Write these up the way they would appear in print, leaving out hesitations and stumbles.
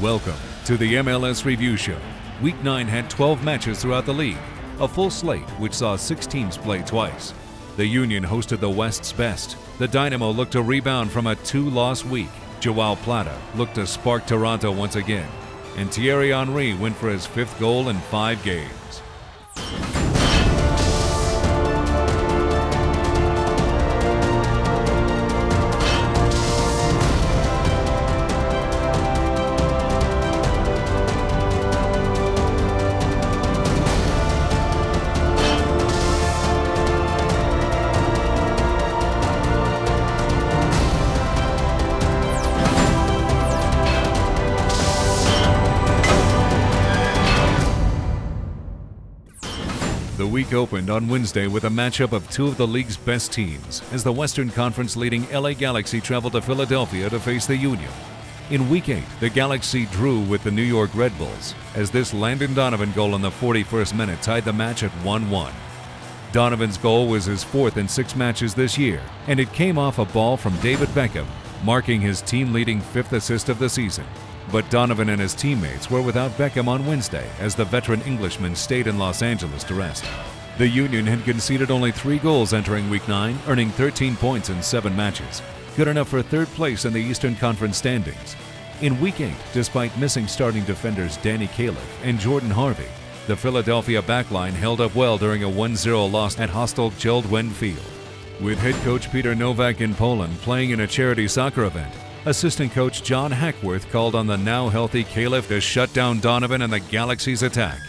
Welcome to the MLS Review Show. Week 9 had 12 matches throughout the league, a full slate which saw 6 teams play twice. The Union hosted the West's best. The Dynamo looked to rebound from a 2-loss week. Joao Plata looked to spark Toronto once again. And Thierry Henry went for his 5th goal in 5 games. The week opened on Wednesday with a matchup of 2 of the league's best teams as the Western Conference leading LA Galaxy traveled to Philadelphia to face the Union. In Week 8, the Galaxy drew with the New York Red Bulls as this Landon Donovan goal in the 41st minute tied the match at 1-1. Donovan's goal was his 4th in 6 matches this year, and it came off a ball from David Beckham, marking his team-leading 5th assist of the season. But Donovan and his teammates were without Beckham on Wednesday as the veteran Englishman stayed in Los Angeles to rest. The Union had conceded only 3 goals entering Week 9, earning 13 points in 7 matches, good enough for 3rd place in the Eastern Conference standings. In Week 8, despite missing starting defenders Danny Califf and Jordan Harvey, the Philadelphia backline held up well during a 1-0 loss at hostile Geldwen Field. With head coach Peter Nowak in Poland playing in a charity soccer event, assistant coach John Hackworth called on the now healthy Califf to shut down Donovan and the Galaxy's attack.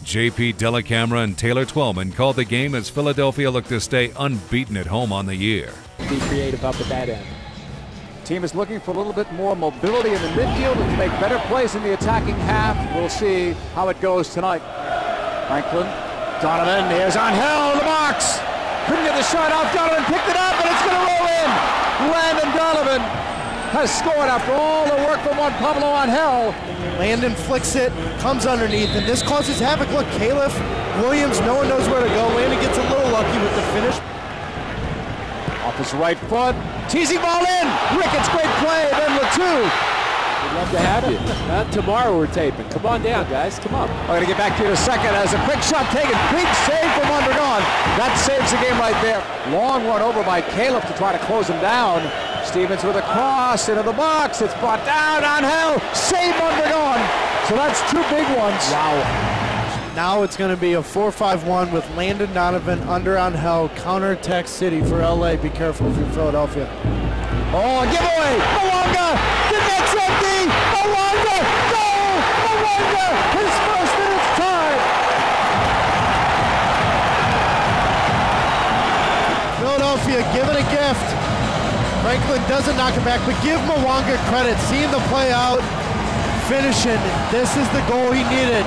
JP Delacamera and Taylor Twellman called the game as Philadelphia looked to stay unbeaten at home on the year. Be creative up at that end. Team is looking for a little bit more mobility in the midfield and to make better plays in the attacking half. We'll see how it goes tonight. Franklin, Donovan, here's Angel in the box. Couldn't get the shot off. Donovan picked it up and it's going to roll in. Landon Donovan has scored after all the work from Juan Pablo Angel. Landon flicks it, comes underneath, and this causes havoc. Look, Califf, Williams, no one knows where to go. Landon gets a little lucky with the finish. Off his right foot, teasing ball in. Ricketts, great play, then Latou. We'd love to have you. Tomorrow we're taping. Come on down, guys, come on. I'm gonna get back to you in a second as a quick shot taken. Big save from Undergone. That saves the game right there. Long run over by Califf to try to close him down. Stevens with a cross into the box. It's brought down on Hell. Save Undergone. So that's 2 big ones. Wow. Now it's going to be a 4-5-1 with Landon Donovan under on Hell. Counterattack City for LA. Be careful if you're Philadelphia. Oh, giveaway. Mwanga. The net's empty. Mwanga. Goal. Mwanga. His first and it's tied. Philadelphia giving a gift. Franklin doesn't knock it back, but give Mwanga credit. Seeing the play out, finishing. This is the goal he needed.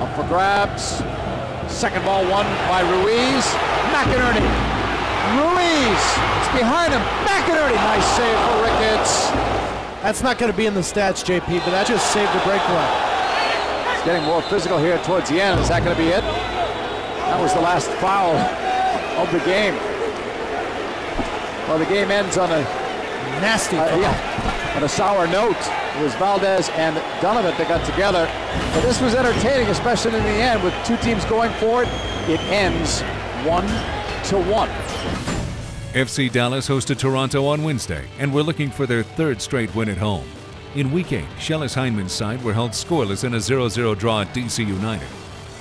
Up for grabs. Second ball won by Ruiz. McInerney. Ruiz. It's behind him. McInerney. Nice save for Ricketts. That's not going to be in the stats, JP, but that just saved the breakaway. It's getting more physical here towards the end. Is that going to be it? That was the last foul of the game. Well, the game ends on a nasty on a sour note. It was Valdez and Donovan that got together. But this was entertaining, especially in the end with 2 teams going for it. It ends 1-1. FC Dallas hosted Toronto on Wednesday and were looking for their 3rd straight win at home. In Week 8, Shellis Heineman's side were held scoreless in a 0-0 draw at DC United.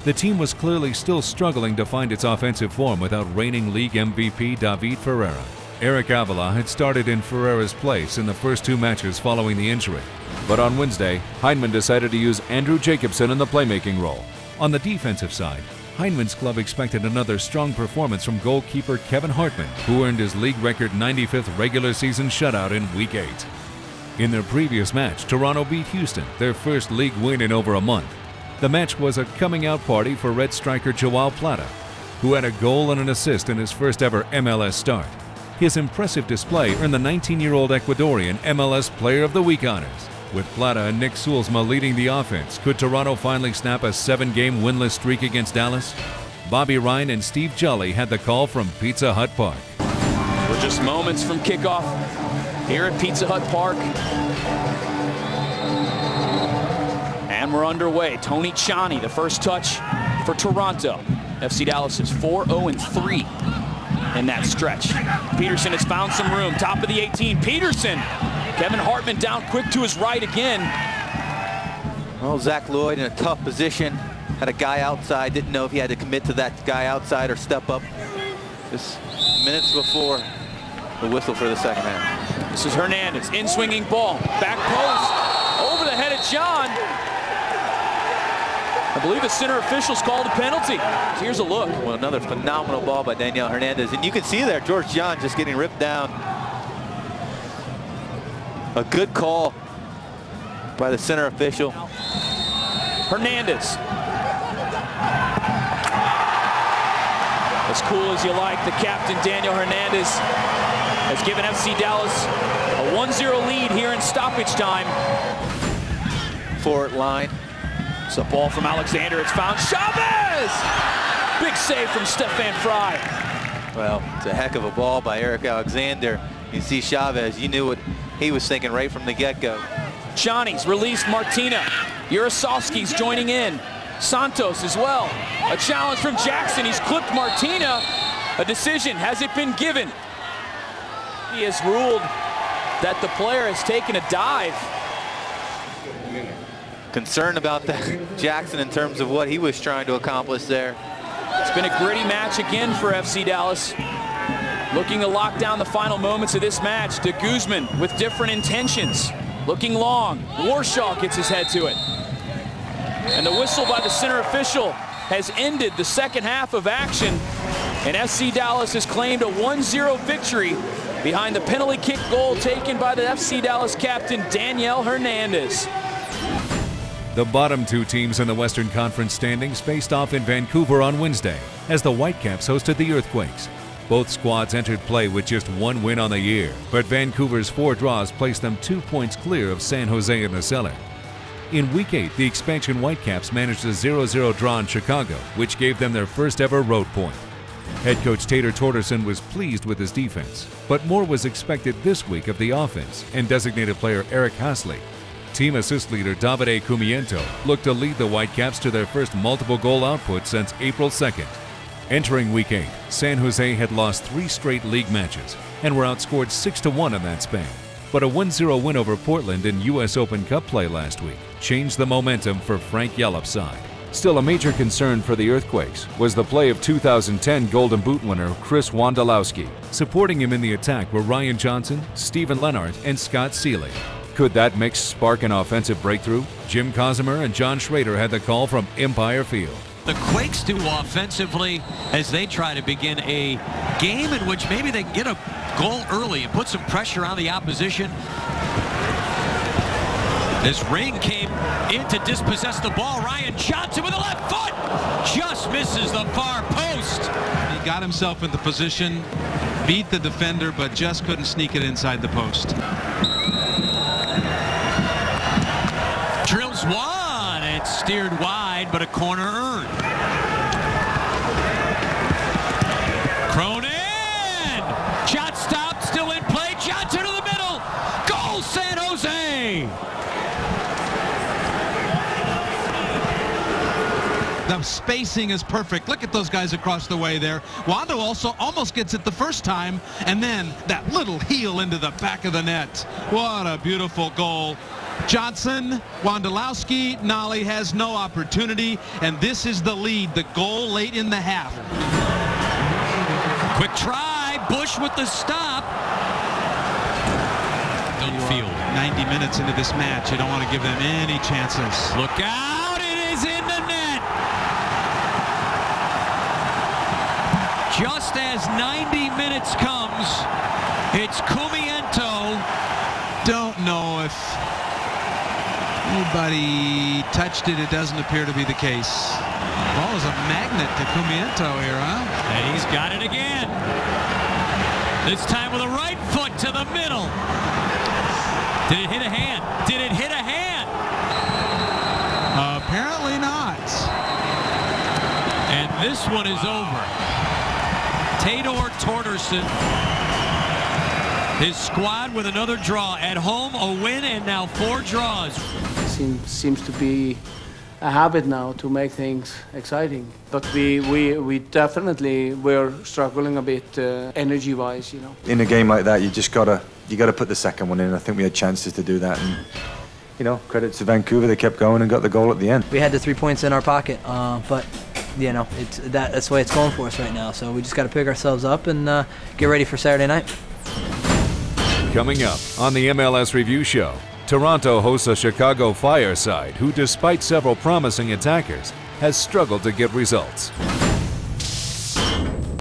The team was clearly still struggling to find its offensive form without reigning league MVP David Ferreira. Eric Avila had started in Ferreira's place in the first 2 matches following the injury. But on Wednesday, Heineman decided to use Andrew Jacobson in the playmaking role. On the defensive side, Heineman's club expected another strong performance from goalkeeper Kevin Hartman, who earned his league record 95th regular season shutout in Week 8. In their previous match, Toronto beat Houston, their first league win in over a month. The match was a coming-out party for Red striker Joao Plata, who had a goal and an assist in his first ever MLS start. His impressive display earned the 19-year-old Ecuadorian MLS Player of the Week honors. With Plata and Nick Soulsma leading the offense, could Toronto finally snap a 7-game winless streak against Dallas? Bobby Ryan and Steve Jolly had the call from Pizza Hut Park. We're just moments from kickoff here at Pizza Hut Park. we're underway. Tony Tchani, the first touch for Toronto. FC Dallas is 4-0-3 in that stretch. Peterson has found some room. Top of the 18. Peterson. Kevin Hartman down quick to his right again. Well, Zach Lloyd in a tough position. Had a guy outside. Didn't know if he had to commit to that guy outside or step up. Just minutes before the whistle for the second half. This is Hernandez. In-swinging ball. Back post. Over the head of John. I believe the center officials called a penalty. Here's a look. Well, another phenomenal ball by Daniel Hernandez. And you can see there, George John just getting ripped down. A good call by the center official. Hernandez. As cool as you like, the captain, Daniel Hernandez, has given FC Dallas a 1-0 lead here in stoppage time. Forward line. It's a ball from Alexander. It's found. Chavez! Big save from Stefan Fry. Well, it's a heck of a ball by Eric Alexander. You see Chavez, you knew what he was thinking right from the get-go. Tchani's released Martina. Yarosovsky's joining in. Santos as well. A challenge from Jackson. He's clipped Martina. A decision. Has it been given? He has ruled that the player has taken a dive. Concerned about that Jackson in terms of what he was trying to accomplish there. It's been a gritty match again for FC Dallas. Looking to lock down the final moments of this match. De Guzman with different intentions. Looking long. Warshaw gets his head to it. And the whistle by the center official has ended the second half of action. And FC Dallas has claimed a 1-0 victory behind the penalty kick goal taken by the FC Dallas captain, Daniel Hernandez. The bottom two teams in the Western Conference standings faced off in Vancouver on Wednesday as the Whitecaps hosted the Earthquakes. Both squads entered play with just one win on the year, but Vancouver's 4 draws placed them 2 points clear of San Jose in the cellar. In Week 8, the expansion Whitecaps managed a 0-0 draw in Chicago, which gave them their first ever road point. Head coach Tater Torderson was pleased with his defense, but more was expected this week of the offense and designated player Eric Hasley. Team assist leader Davide Cumiento looked to lead the Whitecaps to their first multiple goal output since April 2nd. Entering Week 8, San Jose had lost 3 straight league matches and were outscored 6-1 in that span. But a 1-0 win over Portland in U.S. Open Cup play last week changed the momentum for Frank Yallop's side. Still, a major concern for the Earthquakes was the play of 2010 Golden Boot winner Chris Wondolowski. Supporting him in the attack were Ryan Johnson, Steven Lennart, and Scott Seeley. Could that mix spark an offensive breakthrough? Jim Cosimer and John Schrader had the call from Empire Field. The Quakes do offensively as they try to begin a game in which maybe they can get a goal early and put some pressure on the opposition. This Ring came in to dispossess the ball. Ryan Johnson with the left foot just misses the far post. He got himself in the position, beat the defender, but just couldn't sneak it inside the post. Drills one. It's steered wide, but a corner earned. Cronin. Shot stopped, still in play. Johnson to the middle. Goal, San Jose. The spacing is perfect. Look at those guys across the way there. Wando also almost gets it the first time, and then that little heel into the back of the net. What a beautiful goal. Johnson, Wondolowski, Nolly has no opportunity, and this is the lead, the goal late in the half. Quick try, Bush with the stop. Don't field. 90 minutes into this match, you don't want to give them any chances. Look out, it is in the net. Just as 90 minutes comes, it's Cumiento. Don't know if anybody touched it. It doesn't appear to be the case. Ball is a magnet to Cumiento here, huh? And he's got it again. This time with a right foot to the middle. Did it hit a hand? Did it hit a hand? Apparently not. And this one is over. Tater Torderson His squad with another draw. At home, a win, and now 4 draws. Seems to be a habit now to make things exciting. But we definitely we're struggling a bit energy-wise, you know. In a game like that, you gotta put the second one in. I think we had chances to do that, and you know, credit to Vancouver, they kept going and got the goal at the end. We had the 3 points in our pocket, but you know, that's the way it's going for us right now. So we just got to pick ourselves up and get ready for Saturday night. Coming up on the MLS Review Show, Toronto hosts a Chicago Fire side who, despite several promising attackers, has struggled to get results.